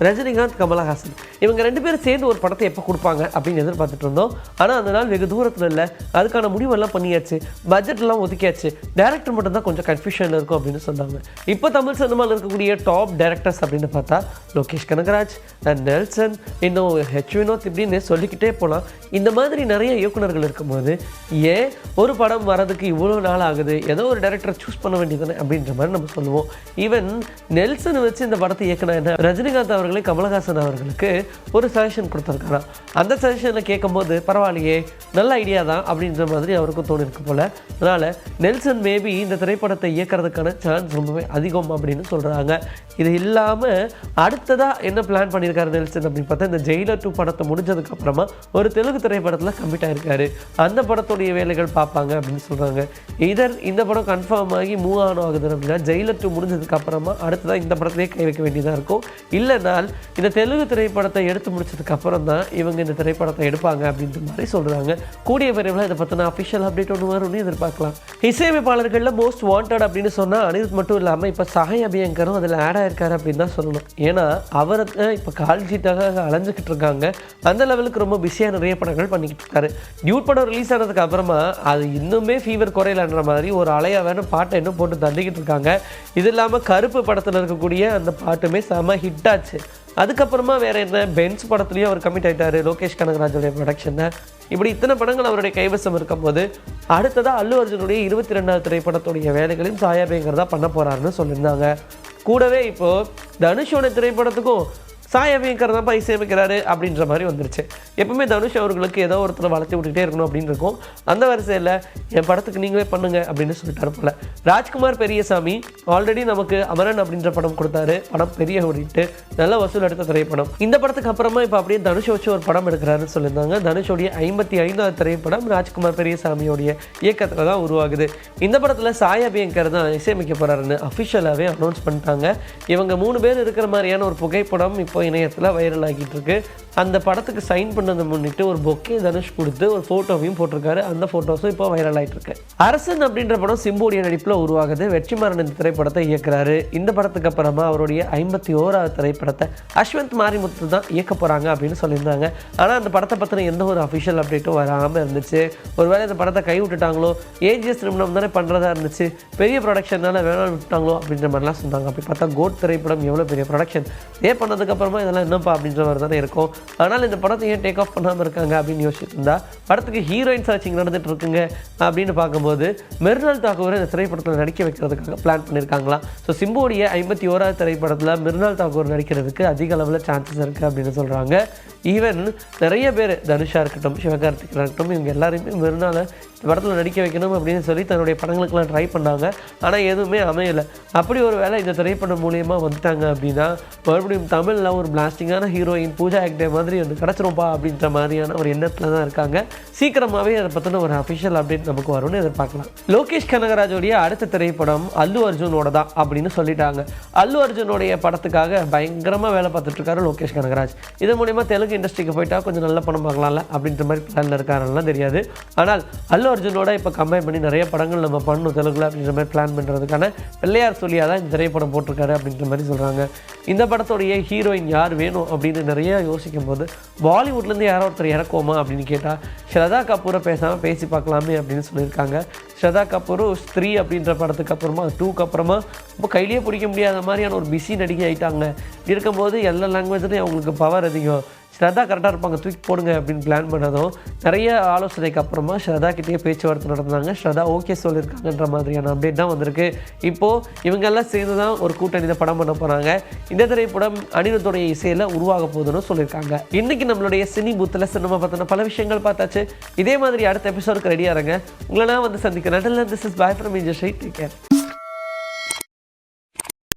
ரஜினிகாந்த், கமலஹாசன் இவங்க 2 பேரும் சேர்ந்து ஒரு படத்தை எப்போ கொடுப்பாங்க அப்படின்னு எதிர்பார்த்துட்டு இருந்தோம். ஆனால் அந்த நாள் வெகு தூரத்தில் இல்லை. அதுக்கான முடிவெல்லாம் பண்ணியாச்சு, பட்ஜெட்லாம் ஒதுக்கியாச்சு. டேரக்டர் மட்டும் தான் கொஞ்சம் கன்ஃபியூஷன் இருக்கும் அப்படின்னு சொன்னாங்க. இப்போ தமிழ் சினிமாவில் இருக்கக்கூடிய டாப் டேரக்டர்ஸ் அப்படின்னு பார்த்தா லோகேஷ் கனகராஜ், நெல்சன், இன்னும் ஹெச் வினோத் இப்படின்னு சொல்லிக்கிட்டே போகலாம். இந்த மாதிரி நிறைய இயக்குநர்கள் இருக்கும்போது ஏன் ஒரு படம் வரதுக்கு இவ்வளோ நாள் ஆகுது, ஏதோ ஒரு டேரக்டரை சூஸ் பண்ண வேண்டியதானே அப்படின்ற மாதிரி நம்ம சொல்லுவோம். ஈவன் நெல்சன் வச்சு இந்த படத்தை இயக்குனா என்ன, ரஜினிகாந்த் அவர்களே கமலஹாசன் அவர்களுக்கு ஒரு சஜஷன் கொடுத்துருக்காராம். அந்த சஜஷனை கேட்கும்போது பரவாயில்லையே, நல்ல ஐடியா தான் அப்படின்ற மாதிரி அவருக்கும் தோணிருக்கு போல். அதனால் நெல்சன் மேபி இந்த திரைப்படத்தை இயக்கிறதுக்கான சான்ஸ் ரொம்பவே அதிகம் அப்படின்னு சொல்கிறாங்க. இது இல்லாமல் அடுத்ததாக என்ன பிளான் பண்ணியிருக்காரு நெல்சன் அப்படின்னு பார்த்தா, இந்த ஜெயிலர் 2 படத்தை முடிஞ்சதுக்கப்புறமா ஒரு தெலுங்கு திரைப்படத்தில் கமிட் ஆகிருக்காரு. அந்த படத்துடைய வேலைகள் பார்ப்பாங்க அப்படின்னு சொல்கிறாங்க. இதர் இந்த படம் கன்ஃபார்ம் ஆகி மூவ் ஆன் ஆகுது அப்படின்னா ஜெயிலர் 2 முடிஞ்சதுக்கப்புறமா அடுத்ததாக இந்த படத்திலே கை வைக்க வேண்டியதாக இருக்கும். இல்லைனால் இந்த தெலுங்கு திரைப்படத்தை எடுத்து முடிச்சதுக்கப்புறம் தான் இவங்க இந்த திரைப்படத்தை எடுப்பாங்க அப்படின்ற மாதிரி சொல்கிறாங்க. கூடிய விரைவில் இதை பற்றின அஃபிஷியல் அப்டேட் ஒன்று வரும்னு எதிர்பார்க்கலாம். இசையமைப்பாளர்களில் மோஸ்ட் வாண்டட் அப்படின்னு சொன்னால் அனிருத் மட்டும் இல்லாமல் இப்போ சாய் அபியங்கரும் அதில் ஆட் ஆயிருக்காரு அப்படின்னு தான் சொல்லணும். ஏன்னா அவர் இப்போ கால்ஷீட்டாக அலைஞ்சிக்கிட்டு இருக்காங்க. அந்த லெவலுக்கு ரொம்ப பிஸியாக நிறைய படங்கள் பண்ணிக்கிட்டு இருக்காரு. டியூட் படம் ரிலீஸ் ஆனதுக்கு அப்புறமா அது இன்னுமே ஃபீவர் குறையலன்ற மாதிரி ஒரு அலையா வேணும் பாட்டை இன்னும் போட்டு தள்ளிக்கிட்டு இருக்காங்க. இது இல்லாமல் கருப்பு படத்தில் இருக்கக்கூடிய அந்த பாட்டுமே செம ஹிட் ஆச்சு. அதுக்கப்புறமா வேறு என்ன, பென்ஸ் படத்துலேயும் அவர் கமிட் ஆகிட்டார் லோகேஷ் கனகராஜுடைய ப்ரொடக்ஷனை. இப்படி இத்தனை படங்கள் அவருடைய கைவசம் இருக்கும்போது அடுத்ததாக அல்லு அர்ஜுனுடைய 22வது திரைப்படத்துடைய வேலைகளையும் சாய் அபியங்கர் தான் பண்ண போகிறாருன்னு சொல்லியிருந்தாங்க. கூடவே இப்போது தனுஷோட திரைப்படத்துக்கும் சாய் அபியங்கர் தான் இசையமைக்கிறாரு அப்படின்ற மாதிரி வந்துருச்சு. எப்பவுமே தனுஷ் அவர்களுக்கு ஏதோ ஒருத்தரை வளர்த்தி விட்டுக்கிட்டே இருக்கணும் அப்படின்னு இருக்கும். அந்த வரிசையில் என் படத்துக்கு நீங்களே பண்ணுங்க அப்படின்னு சொல்லிட்டாரு போல. ராஜ்குமார் பெரியசாமி ஆல்ரெடி நமக்கு அமரன் அப்படின்ற படம் கொடுத்தாரு. படம் பெரிய ஓடிட்டு நல்ல வசூல் எடுத்த திரைப்படம். இந்த படத்துக்கு அப்புறமா இப்போ அப்படியே தனுஷ் வச்சு ஒரு படம் எடுக்கிறாருன்னு சொல்லியிருந்தாங்க. தனுஷோடைய 55வது திரைப்படம் ராஜ்குமார் பெரியசாமியோடைய இயக்கத்தில் தான் உருவாகுது. இந்த படத்தில் சாய் அபியங்கர் தான் இசையமைக்க போகிறாருன்னு அஃபிஷியலாகவே அனௌன்ஸ் பண்ணிட்டாங்க. இவங்க 3 பேர் இருக்கிற மாதிரியான ஒரு புகைப்படம் இப்போ இணையத்தில் வைரல் ஆகிட்டு இருக்கு. அந்த படத்துக்கு சைன் பண்ணதை முன்னிட்டு ஒரு பொக்கே தனுஷ் கொடுத்து ஒரு ஃபோட்டோவையும் போட்டிருக்காரு. அந்த ஃபோட்டோஸும் இப்போ வைரல் ஆகிட்டு இருக்கு. அரசன் அப்படின்ற படம் சிம்புடைய நடிப்பில் உருவாகுது. வெற்றிமாறன் இந்த திரைப்படத்தை இயக்குறாரு. இந்த படத்துக்கு அப்புறமா அவருடைய 51வது திரைப்படத்தை அஸ்வந்த் மாரிமுத்து தான் இயக்க போகிறாங்க அப்படின்னு சொல்லியிருந்தாங்க. ஆனால் அந்த படத்தை பற்றின எந்த ஒரு அஃபிஷியல் அப்டேட்டும் வராமல் இருந்துச்சு. ஒருவேளை இந்த படத்தை கை விட்டுட்டாங்களோ, ஏஜிஎஸ் நிறுவனம் தானே பண்ணுறதா இருந்துச்சு, பெரிய ப்ரொடக்ஷனால வேணாலும் விட்டாங்களோ அப்படின்ற மாதிரிலாம் சொன்னாங்க. அப்படி பார்த்தா கோட் திரைப்படம் எவ்வளோ பெரிய ப்ரொடக்ஷன், பண்ணதுக்கப்புறமா இதெல்லாம் என்னப்பா அப்படின்ற மாதிரி தானே இருக்கும். ஆனால் இந்த படத்தை ஏன் டேக் ஆஃப் பண்ணாமல் இருக்காங்க அப்படின்னு யோசிச்சுட்டு இருந்தா படத்துக்கு ஹீரோயின் சர்ச்சிங் நடந்துட்டு இருக்குங்க அப்படின்னு பார்க்கும்போது மிர்னால் தாக்கூரை இந்த திரைப்படத்தில் நடிக்க வைக்கிறதுக்காக பிளான் பண்ணியிருக்காங்களாம். ஸோ சிம்புடைய 51வது திரைப்படத்தில் மிர்னால் தாக்கூர் நடிக்கிறதுக்கு அதிக அளவில் சான்சஸ் இருக்குது அப்படின்னு சொல்கிறாங்க. ஈவன் நிறைய பேர் தனுஷாக இருக்கட்டும், சிவகார்த்திகேயனாக இருக்கட்டும், இவங்க எல்லாரையுமே மிர்னாலை இந்த படத்தில் நடிக்க வைக்கணும் அப்படின்னு சொல்லி தன்னுடைய படங்களுக்கெல்லாம் ட்ரை பண்ணாங்க. ஆனால் எதுவுமே அமையலை. அப்படி ஒரு வேளை இந்த திரைப்படம் மூலியமாக வந்துட்டாங்க அப்படின்னா மறுபடியும் தமிழில் ஒரு பிளாஸ்டிங்கான ஹீரோயின் பூஜா ஆக்டே மாதிரி ஒன்று கிடச்சிரும்பா அப்படின்ற மாதிரியான ஒரு எண்ணத்தில் தான் இருக்காங்க. சீக்கிரமாகவே அதை பற்றின ஒரு அஃபிஷியல் அப்டேட் நமக்கு வரும்னு எதிர்பார்க்கலாம். லோகேஷ் கனகராஜோடைய அடுத்த திரைப்படம் அல்லு அர்ஜுனோட தான் அப்படின்னு சொல்லிட்டாங்க. அல்லு அர்ஜுனோடைய படத்துக்காக பயங்கரமாக வேலை பார்த்துட்ருக்காரு லோகேஷ் கனகராஜ். இது மூலிமா தெலுங்கு இண்டஸ்ட்ரிக்கு போயிட்டா கொஞ்சம் நல்ல படம் பார்க்கலாம்ல அப்படின்ற மாதிரி பிளானில் இருக்காருலாம் தெரியாது. ஆனால் அல்லு அர்ஜுனோட இப்போ கம்பைன் பண்ணி நிறைய படங்கள் நம்ம பண்ணணும் தெலுங்குல அப்படின்ற மாதிரி பிளான் பண்ணுறதுக்கான பிள்ளையார் சொல்லியாக தான் இந்த திரைப்படம் போட்டிருக்காரு அப்படின்ற மாதிரி சொல்கிறாங்க. இந்த படத்தோடைய ஹீரோயின் யார் வேணும் அப்படின்னு நிறைய யோசிக்கும் போது பாலிவுட்லேருந்து யாரோ ஒருத்தர் இறக்குவோமா அப்படின்னு கேட்டால் ஸ்ரதா கபூரை பேசாமல் பேசி பார்க்கலாமே அப்படின்னு சொல்லியிருக்காங்க. ஸ்ரதா கபூரும் ஸ்திரீ அப்படின்ற படத்துக்கு அப்புறமா 2க்கு அப்புறமா ரொம்ப கையிலேயே பிடிக்க முடியாத மாதிரியான ஒரு பிஸி நடிகை ஆகிட்டாங்க. இருக்கும்போது எல்லா லாங்குவேஜ்லேயும் அவங்களுக்கு பவர் அதிகம். ஸ்ரதா கரெக்டாக இருப்பாங்க, தூக்கி போடுங்க அப்படின்னு பிளான் பண்ணதும் நிறைய ஆலோசனைக்கு அப்புறமா ஸ்ரதா கிட்டேயே பேச்சுவார்த்தை நடந்தாங்க. ஸ்ரதா ஓகே சொல்லியிருக்காங்கன்ற மாதிரியான அப்டேட் தான் வந்திருக்கு. இப்போது இவங்கெல்லாம் சேர்ந்து தான் ஒரு கூட்டணி படம் பண்ண போகிறாங்க. இந்த திரைப்படம் அனிருத்தோடைய இசையில் உருவாக போகுதுன்னு சொல்லியிருக்காங்க. இன்றைக்கி நம்மளுடைய சினி பூத்தில் சினிமா பார்த்தினா பல விஷயங்கள் பார்த்தாச்சு. இதே மாதிரி அடுத்த எபிசோடுக்கு ரெடியாக இருங்க. உங்களை நான் வந்து சந்திக்கிறேன். This is bye from Vijay. Take care.